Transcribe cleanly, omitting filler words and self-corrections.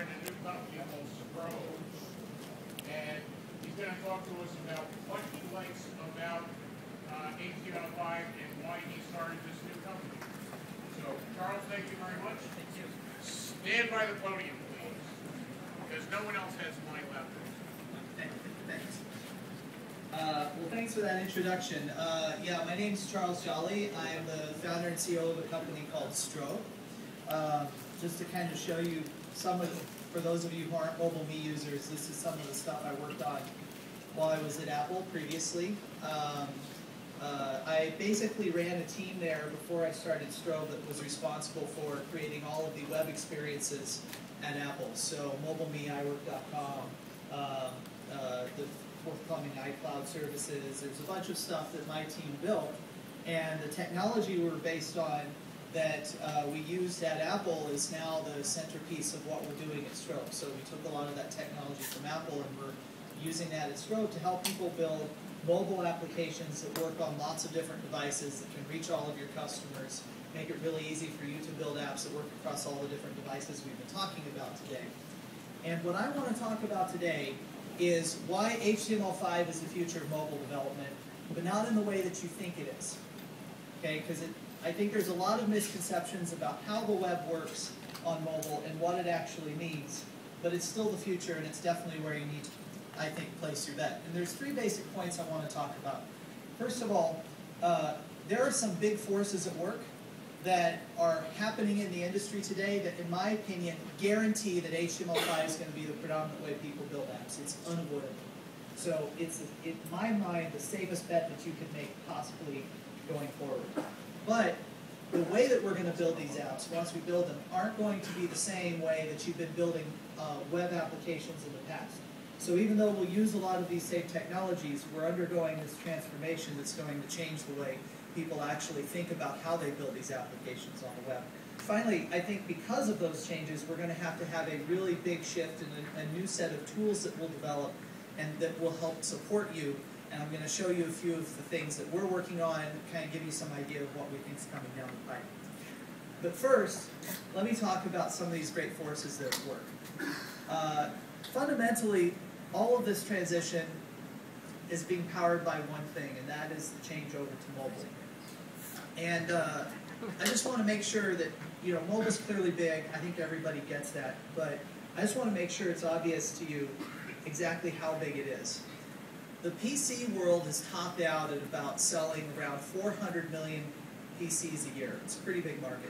started a new company called Spro, and he's going to talk to us about what he likes about HTML5 and why he started this new company. So, Charles, thank you very much. Thank you. Stand by the podium, please, because no one else has my laptop. Thanks. Well, thanks for that introduction. Yeah, my name's Charles Jolly. I am the founder and CEO of a company called Stro. Just to kind of show you some of, for those of you who aren't Mobile Me users, this is some of the stuff I worked on while I was at Apple previously. I basically ran a team there before I started Stro that was responsible for creating all of the web experiences at Apple. So MobileMe, iWork.com, the forthcoming iCloud services. There's a bunch of stuff that my team built, and the technology we were based on that we used at Apple is now the centerpiece of what we're doing at Stro. So we took a lot of that technology from Apple and we're using that at Stro to help people build mobile applications that work on lots of different devices that can reach all of your customers, make it really easy for you to build apps that work across all the different devices we've been talking about today. And what I want to talk about today is why HTML5 is the future of mobile development, but not in the way that you think it is. Okay, because I think there's a lot of misconceptions about how the web works on mobile and what it actually means, but it's still the future and it's definitely where you need to, I think, place your bet. And there's three basic points I want to talk about. First of all, there are some big forces at work that are happening in the industry today that, in my opinion, guarantee that HTML5 is going to be the predominant way people build apps. It's unavoidable. So it's, in my mind, the safest bet that you can make possibly going forward. But the way that we're going to build these apps, once we build them, aren't going to be the same way that you've been building web applications in the past. So even though we'll use a lot of these same technologies, we're undergoing this transformation that's going to change the way people actually think about how they build these applications on the web. Finally, I think because of those changes, we're going to have a really big shift and a new set of tools that we'll develop and that will help support you. And I'm going to show you a few of the things that we're working on and kind of give you some idea of what we think is coming down the pipe. But first, let me talk about some of these great forces that work. Fundamentally, all of this transition is being powered by one thing, and that is the change over to mobile. And I just want to make sure that, you know, mobile's clearly big. I think everybody gets that. But I just want to make sure it's obvious to you exactly how big it is. The PC world is topped out at about selling around 400 million PCs a year. It's a pretty big market.